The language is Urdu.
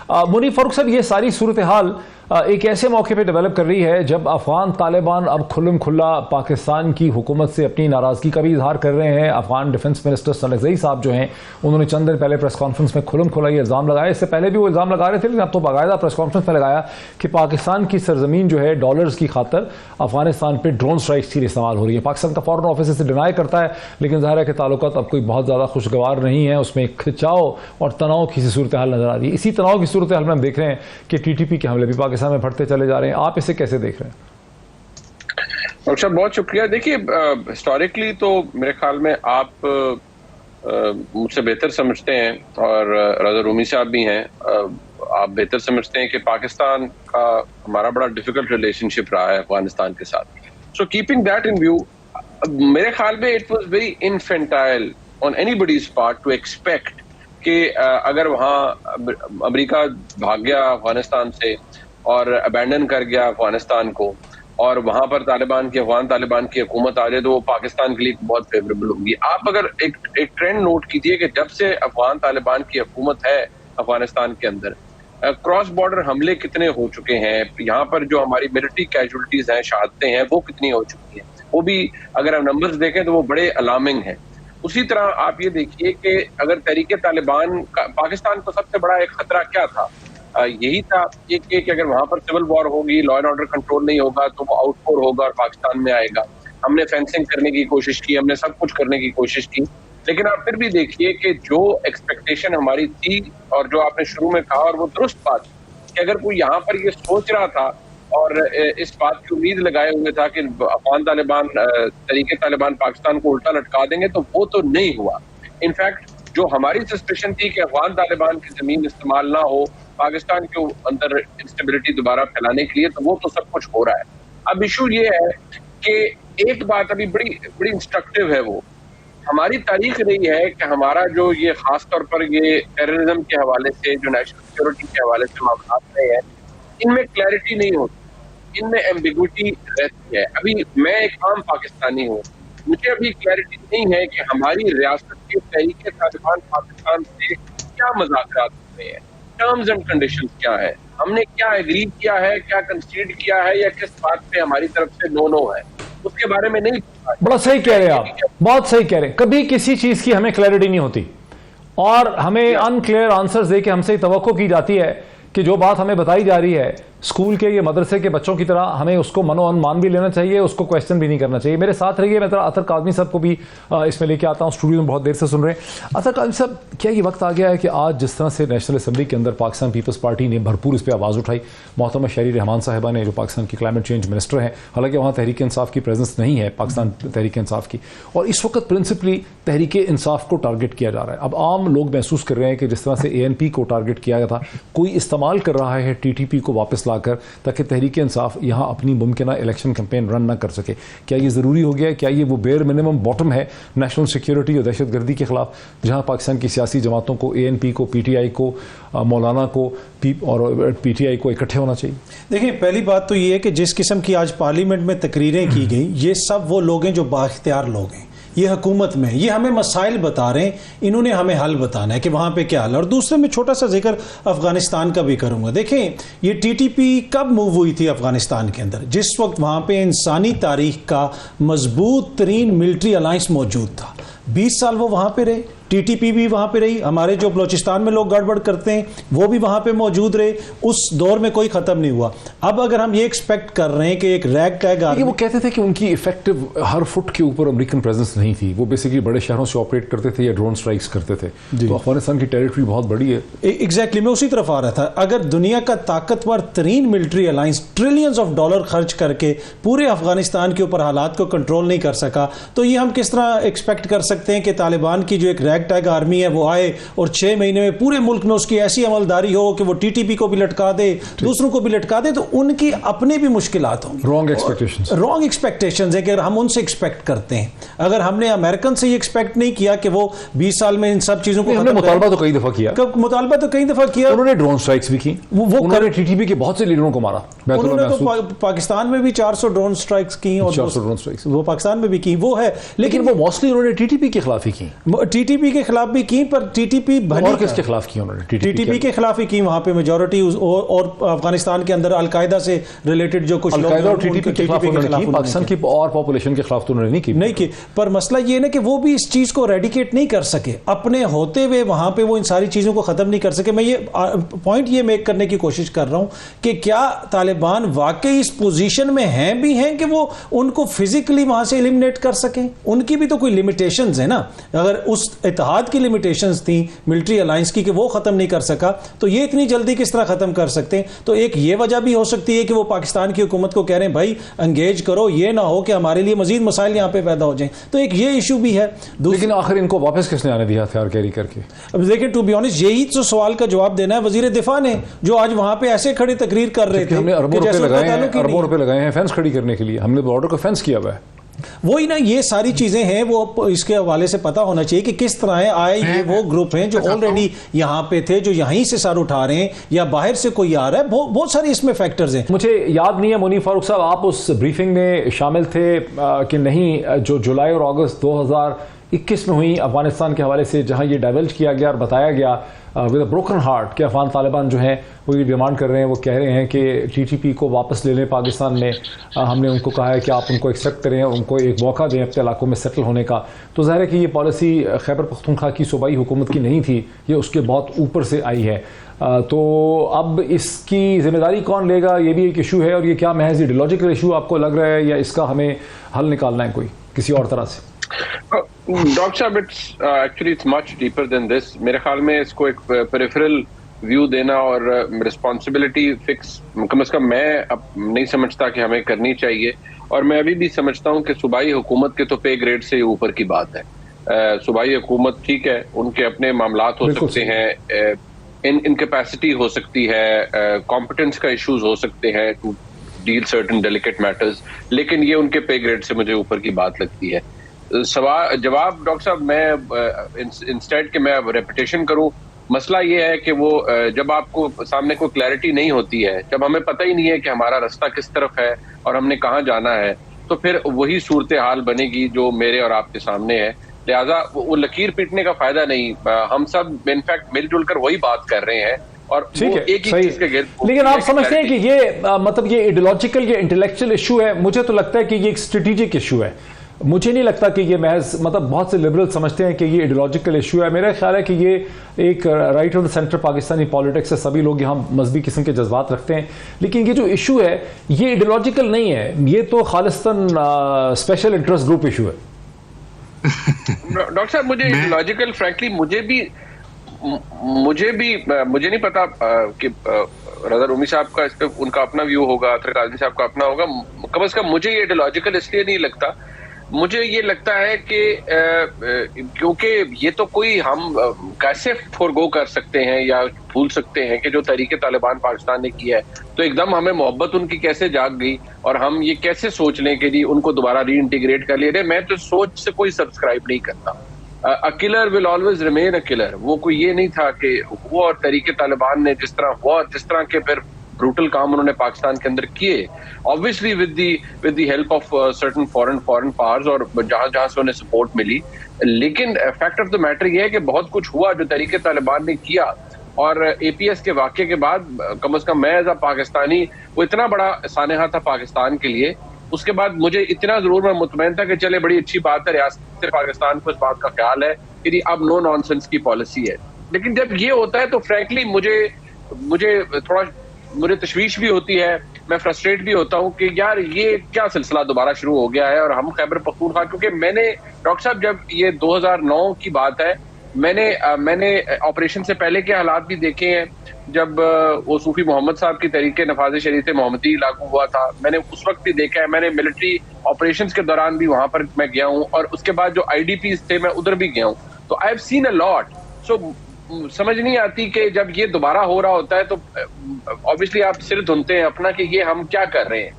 منیب فاروق صاحب، یہ ساری صورتحال ایک ایسے موقع پہ ڈیولپ کر رہی ہے جب افغان طالبان اب کھلم کھلا پاکستان کی حکومت سے اپنی ناراضگی کا بھی اظہار کر رہے ہیں. افغان ڈیفنس منسٹر سلگزئی صاحب جو ہیں انہوں نے چند دن پہلے پریس کانفرنس میں کھلم کھلا یہ الزام لگایا. اس سے پہلے بھی وہ الزام لگا رہے تھے لیکن اب تو باقاعدہ پریس کانفرنس میں لگایا کہ پاکستان کی سرزمین جو ہے ڈالرز کی خاطر افغانستان پہ ڈرون سٹرائکس کی استعمال ہو رہی ہے. پاکستان کا فورن آفس اسے ڈینائی کرتا ہے لیکن ظاہر ہے کہ تعلقات اب کوئی بہت زیادہ خوشگوار نہیں ہے. اس میں کھچاؤ اور تناؤ کی صورتحال نظر آ رہی ہے. اسی تناؤ کی صورتحال میں ہم دیکھ رہے ہیں کہ ٹی ٹی پی کے حملے بھی پاکستان میں بڑھتے چلے جا رہے ہیں. آپ اسے کیسے دیکھ رہے ہیں؟ ڈاکٹر صاحب بہت شکریہ. دیکھیے ہسٹوریکلی تو میرے خیال میں آپ مجھ سے بہتر سمجھتے ہیں اور رضا رومی صاحب بھی ہیں, آپ بہتر سمجھتے ہیں کہ پاکستان کا ہمارا بڑا ڈیفیکلٹ ریلیشن شپ رہا ہے افغانستان کے ساتھ. So keeping that in view, میرے خیال میں it was very infantile on anybody's part to expect کہ اگر وہاں امریکہ بھاگ گیا افغانستان سے اور ابینڈن کر گیا افغانستان کو اور وہاں پر افغان طالبان کی حکومت آ جائے تو وہ پاکستان کے لیے بہت فیوریبل ہوگی. آپ اگر ایک ٹرینڈ نوٹ کیجیے کہ جب سے افغان طالبان کی حکومت ہے افغانستان کے اندر, کراس بارڈر حملے کتنے ہو چکے ہیں, یہاں پر جو ہماری ملٹری کیجولٹیز ہیں, شہادتیں ہیں, وہ کتنی ہو چکی ہیں, وہ بھی اگر ہم نمبرز دیکھیں تو وہ بڑے الارمنگ ہیں. اسی طرح آپ یہ دیکھیے کہ اگر تحریک طالبان پاکستان کو سب سے بڑا ایک خطرہ کیا تھا, یہی تھا کہ اگر وہاں پر سول وار ہوگی, لا اینڈ آرڈر کنٹرول نہیں ہوگا تو وہ آؤٹ پور ہوگا اور پاکستان میں آئے گا. ہم نے فینسنگ کرنے کی کوشش کی, ہم نے سب کچھ کرنے کی کوشش کی, لیکن آپ پھر بھی دیکھیے کہ جو ایکسپیکٹیشن ہماری تھی اور جو آپ نے شروع میں کہا, اور وہ درست بات کہ اگر کوئی یہاں پر یہ سوچ رہا تھا اور اس بات کی امید لگائے ہوئے تھا کہ افغان طالبان تحریک طالبان پاکستان کو الٹا لٹکا دیں گے, تو وہ تو نہیں ہوا. انفیکٹ جو ہماری سسپیشن تھی کہ افغان طالبان کی زمین استعمال نہ ہو پاکستان کے اندر انسٹیبلٹی دوبارہ پھیلانے کے لیے, تو وہ تو سب کچھ ہو رہا ہے. اب ایشو یہ ہے کہ ایک بات ابھی بڑی انسٹرکٹیو ہے, وہ ہماری تاریخ رہی ہے کہ ہمارا جو یہ خاص طور پر یہ ٹیررزم کے حوالے سے جو نیشنل سیکورٹی کے حوالے سے معاملات رہے ہیں, ان میں کلیئرٹی نہیں ہوتی, ان میں ایمبیگوٹی رہتی ہے. ابھی میں ایک عام پاکستانی ہوں, مجھے ابھی کلیئرٹی نہیں ہے کہ ہماری ریاست کے تحریک طالبان پاکستان سے کیا مذاکرات ہو رہے ہیں, ٹرمز اینڈ کنڈیشنز کیا ہے, ہم نے کیا ایگری کیا ہے, کیا کنسیڈ کیا ہے, یا کس بات پہ ہماری طرف سے نو ہے, اس کے بارے میں نہیں. بڑا صحیح کہہ رہے ہیں آپ, بہت صحیح کہہ رہے ہیں. کبھی کسی چیز کی ہمیں کلیئرٹی نہیں ہوتی اور ہمیں ان کلیئر آنسرز دے کے ہم سے توقع کی جاتی ہے کہ جو بات ہمیں بتائی جا رہی ہے اسکول کے یا مدرسے کے بچوں کی طرح ہمیں اس کو منو مان بھی لینا چاہیے, اس کو کویسچن بھی نہیں کرنا چاہیے. میرے ساتھ رہیے, میں اطہر کاظمی صاحب کو بھی اس میں لے کے آتا ہوں, اسٹوڈیو میں بہت دیر سے سن رہے ہیں. اطہر کاظمی صاحب, کیا یہ وقت آ گیا ہے کہ آج جس طرح سے نیشنل اسمبلی کے اندر پاکستان پیپلز پارٹی نے بھرپور اس پہ آواز اٹھائی, محترمہ شہری رحمان صاحبہ نے جو پاکستان کی کلائمیٹ چینج منسٹر ہیں, حالانکہ وہاں تحریک انصاف کی پریزنس نہیں ہے, پاکستان تحریک انصاف کی, اور اس وقت پرنسپلی تحریک انصاف کو ٹارگٹ کیا جا رہا ہے. اب عام لوگ محسوس کر رہے ہیں کہ جس طرح سے اے این پی کو ٹارگٹ کیا گیا تھا, کوئی استعمال کر رہا ہے ٹی ٹی پی کو واپس لا کر تاکہ تحریک انصاف یہاں اپنی ممکنہ الیکشن کیمپین رن نہ کر سکے. کیا یہ ضروری ہو گیا؟ کیا یہ وہ بیئر منیمم باٹم ہے نیشنل سیکیورٹی اور دہشت گردی کے خلاف, جہاں پاکستان کی سیاسی جماعتوں کو, اے این پی کو, پی ٹی آئی کو, مولانا کو اور پی ٹی آئی کو اکٹھے ہونا چاہیے؟ دیکھیں, پہلی بات تو یہ ہے کہ جس قسم کی آج پارلیمنٹ میں تقریریں کی گئیں, یہ سب وہ لوگ ہیں جو بااختیار لوگ ہیں, یہ حکومت میں, یہ ہمیں مسائل بتا رہے ہیں, انہوں نے ہمیں حل بتانا ہے کہ وہاں پہ کیا حل. اور دوسرے میں چھوٹا سا ذکر افغانستان کا بھی کروں گا. دیکھیں, یہ ٹی ٹی پی کب موو ہوئی تھی افغانستان کے اندر؟ جس وقت وہاں پہ انسانی تاریخ کا مضبوط ترین ملٹری الائنس موجود تھا. 20 سال وہ وہاں پہ رہے, ٹی ٹی پی بھی وہاں پہ رہی, ہمارے جو بلوچستان میں لوگ گڑبڑ کرتے ہیں وہ بھی وہاں پہ موجود رہے, اس دور میں کوئی ختم نہیں ہوا. اب اگر ہم یہ ایکسپیکٹ کر رہے ہیں کہ ایک ریگ ٹیگ آرمی, وہ کہتے تھے کہ ان کی ایفیکٹو ہر فٹ کے اوپر امریکن پریزنس نہیں تھی, وہ بیسیکلی بڑے شہروں سے آپریٹ کرتے تھے یا ڈرون سٹرائکس کرتے تھے. تو افغانستان کی ٹیریٹری بہت بڑی ہے. ایگزیکٹلی, میں اسی طرف آ رہا تھا. اگر دنیا کا طاقتور ترین military alliance trillions of dollar خرچ کر کے پورے افغانستان کے اوپر حالات کو کنٹرول نہیں کر سکا, تو یہ ہم کس طرح ایکسپیکٹ کر سکتے ہیں کہ طالبان کی جو ایک ریگ ٹیگ آرمی ہے وہ آئے اور 6 مہینے میں پورے ملک میں اس کی ایسی عملداری ہو کہ وہ ٹی ٹی پی کو بھی لٹکا دے, دوسروں کو بھی لٹکا دے, تو ان کی اپنے بھی مشکلات ہوں. رانگ ایکسپیکٹیشنز ہے کہ ہم ان سے ایکسپیکٹ کرتے ہیں. اگر ہم نے امریکن سے یہ ایکسپیکٹ نہیں کیا کہ وہ 20 سال میں ان سب چیزوں کو, مطالبہ تو کئی دفعہ کیا, انہوں نے ڈرون سٹرائکس بھی کی, انہوں نے ٹی ٹی پی کے بہت سے لیڈروں کو مارا. انہوں نے تو پاکستان میں بھی 400 ڈرون سٹرائکس کی, اور 400 ڈرون سٹرائکس وہ پاکستان میں بھی کی, وہ ہے. لیکن وہ موسٹلی انہوں نے ٹی ٹی پی کے خلاف ہی کی. ٹی ٹی پی TTP کے خلاف بھی کی, پر TTP اور کس کے خلاف کی انہوں نے؟ TTP کے خلاف ہی کی, وہاں پہ میجورٹی, اور افغانستان کے اندر القاعدہ سے ریلیٹڈ جو کچھ لوگ, القاعدہ اور TTP کے خلاف انہوں نے کی, پاکستان کی اور پاپولیشن کے خلاف تو انہوں نے نہیں کی. پر مسئلہ یہ ہے نا کہ وہ بھی اس چیز کو ریڈیکیٹ نہیں کر سکے اپنے ہوتے ہوئے وہاں پہ, وہ ان ساری چیزوں کو ختم نہیں کر سکے. میں یہ پوائنٹ یہ میک کرنے کی کوشش کر رہا ہوں کہ کیا طالبان واقعی اس پوزیشن میں ہیں بھی ہیں کہ وہ ان کو فزیکلی وہاں سے ایلیمنیٹ کر سکیں؟ ان کی بھی تو کوئی لمیٹیشنز ہیں نا. اگر اس اتحاد کی لمیٹیشنز تھیں ملٹری الائنس کی کہ وہ ختم نہیں کر سکا, تو یہ اتنی جلدی کس طرح ختم کر سکتے ہیں؟ تو ایک یہ وجہ بھی ہو سکتی ہے کہ وہ پاکستان کی حکومت کو کہہ رہے ہیں بھائی انگیج کرو, یہ نہ ہو کہ ہمارے لیے مزید مسائل یہاں پہ پیدا ہو جائیں. تو ایک یہ ایشو بھی ہے. لیکن آخر ان کو واپس کس نے آنے دیا ہتھیار کیری کر کے؟ اب دیکھیں, ٹو بی آنسٹ یہی تو سوال کا جواب دینا ہے وزیر دفاع نے, جو آج وہاں پہ ایسے کھڑے تقریر کر رہے تھے. ہم نے اربوں روپے لگائے ہیں فینس کھڑی کرنے کے لیے, ہم نے بارڈر کو فینس کیا ہوا ہے. وہی نا, یہ ساری چیزیں ہیں, وہ اس کے حوالے سے پتا ہونا چاہیے کہ کس طرح آئے یہ وہ گروپ ہیں جو آلریڈی یہاں پہ تھے, جو یہیں سے سر اٹھا رہے ہیں, یا باہر سے کوئی آ رہا ہے. بہت ساری اس میں فیکٹرز ہیں. مجھے یاد نہیں ہے منیف فاروق صاحب آپ اس بریفنگ میں شامل تھے کہ نہیں, جو جولائی اور اگست 2021 میں ہوئی افغانستان کے حوالے سے, جہاں یہ ڈائیولج کیا گیا اور بتایا گیا ود اے بروکن ہارٹ کہ افغان طالبان جو ہیں وہ یہ ڈیمانڈ کر رہے ہیں, وہ کہہ رہے ہیں کہ TTP کو واپس لے لیں پاکستان میں. ہم نے ان کو کہا ہے کہ آپ ان کو ایکسیپٹ کریں اور ان کو ایک موقع دیں اپنے علاقوں میں سیٹل ہونے کا. تو ظاہر ہے کہ یہ پالیسی خیبر پختونخوا کی صوبائی حکومت کی نہیں تھی, یہ اس کے بہت اوپر سے آئی ہے. تو اب اس کی ذمہ داری کون لے گا, یہ بھی ایک ایشو ہے. اور یہ کیا محض ایڈیولوجیکل ایشو آپ کو لگ رہا ہے, یا اس کا ہمیں حل نکالنا ہے کوئی کسی اور طرح سے؟ ڈاکٹر صاحب, actually it's much deeper than this. میرے خیال میں اس کو ایک پیریفرل ویو دینا اور رسپانسبلٹی فکس کم از کم میں اب نہیں سمجھتا کہ ہمیں کرنی چاہیے. اور میں ابھی بھی سمجھتا ہوں کہ صوبائی حکومت کے تو پے گریڈ سے اوپر کی بات ہے. صوبائی حکومت ٹھیک ہے, ان کے اپنے معاملات ہو سکتے ہیں, انکیپیسٹی ہو سکتی ہے, کمپٹنس کا ایشوز ہو سکتے ہیں to deal certain delicate matters, لیکن یہ ان کے پے گریڈ سے مجھے اوپر کی بات لگتی ہے. جواب ڈاکٹر صاحب, میں انسٹیڈ کہ میں ریپیٹیشن کروں, مسئلہ یہ ہے کہ وہ جب آپ کو سامنے کوئی کلیئرٹی نہیں ہوتی ہے, جب ہمیں پتہ ہی نہیں ہے کہ ہمارا راستہ کس طرف ہے اور ہم نے کہاں جانا ہے, تو پھر وہی صورتحال بنے گی جو میرے اور آپ کے سامنے ہے. لہٰذا وہ لکیر پیٹنے کا فائدہ نہیں. ہم سب انفیکٹ مل جل کر وہی بات کر رہے ہیں اور ایک ہی چیز کے گرد. لیکن آپ سمجھتے ہیں کہ یہ مطلب یہ ایڈیولوجیکل, یہ انٹلیکچوئل ایشو ہے؟ مجھے تو لگتا ہے کہ یہ ایک اسٹریٹجک ایشو ہے. مجھے نہیں لگتا کہ یہ محض, مطلب بہت سے لبرل سمجھتے ہیں کہ یہ ایڈیولوجیکل ایشو ہے. میرا خیال ہے کہ یہ ایک right of the centre Pakistani politics ہے. سبھی لوگ یہاں مذہبی قسم کے جذبات رکھتے ہیں, لیکن یہ جو ایشو ہے یہ ایڈیولوجیکل نہیں ہے, یہ تو خالصتاً اسپیشل انٹرسٹ گروپ ایشو ہے. ڈاکٹر صاحب, مجھے ایڈیولوجیکل فرینکلی مجھے نہیں پتا کہ رضا رومی صاحب کا اس پہ ان کا اپنا ویو ہوگا, طارق کاظمی صاحب کا اپنا ہوگا. کم از کم مجھے یہ ایڈیولوجیکل اس لیے نہیں لگتا. مجھے یہ لگتا ہے کہ کیونکہ یہ تو کوئی ہم کیسے فورگو کر سکتے ہیں یا بھول سکتے ہیں کہ جو تحریک طالبان پاکستان نے کیا ہے, تو ایک دم ہمیں محبت ان کی کیسے جاگ گئی اور ہم یہ کیسے سوچ لیں کہ جی ان کو دوبارہ ری انٹیگریٹ کر لیا. میں تو سوچ سے کوئی سبسکرائب نہیں کرتا. A killer will always remain a killer. وہ کوئی یہ نہیں تھا کہ وہ اور تحریک طالبان نے جس طرح ہوا, جس طرح کے پھر بروٹل کام انہوں نے پاکستان کے اندر کیے, obviously with the help of certain foreign powers اور جہاں سے انہیں سپورٹ ملی. لیکن فیکٹ آف دا میٹر یہ ہے کہ بہت کچھ ہوا جو تحریک طالبان نے کیا, اور اے پی ایس کے واقعے کے بعد کم از کم میں ایز اے پاکستانی, وہ اتنا بڑا سانحہ تھا پاکستان کے لیے. اس کے بعد مجھے اتنا ضرور میں مطمئن تھا کہ چلے بڑی اچھی بات ہے, ریاست پاکستان کو اس بات کا خیال ہے کہ اب نو نان سینس کی پالیسی ہے. لیکن جب یہ ہوتا ہے تو فرینکلی مجھے تشویش بھی ہوتی ہے, میں فرسٹریٹ بھی ہوتا ہوں کہ یار یہ کیا سلسلہ دوبارہ شروع ہو گیا ہے. اور ہم خیبر پختونخوا, کیونکہ میں نے ڈاکٹر صاحب جب یہ 2009 کی بات ہے, میں نے آپریشن سے پہلے کے حالات بھی دیکھے ہیں. جب وہ صوفی محمد صاحب کی تحریک نفاذ شریعت محمدی لاگو ہوا تھا, میں نے اس وقت بھی دیکھا ہے. میں نے ملٹری آپریشنز کے دوران بھی وہاں پر میں گیا ہوں, اور اس کے بعد جو IDPs تھے میں ادھر بھی گیا ہوں. تو آئی ہیو سین اے لاٹ. سو سمجھ نہیں آتی کہ جب یہ دوبارہ ہو رہا ہوتا ہے تو obviously آپ سر دھنتے ہیں اپنا کہ یہ ہم کیا کر رہے ہیں.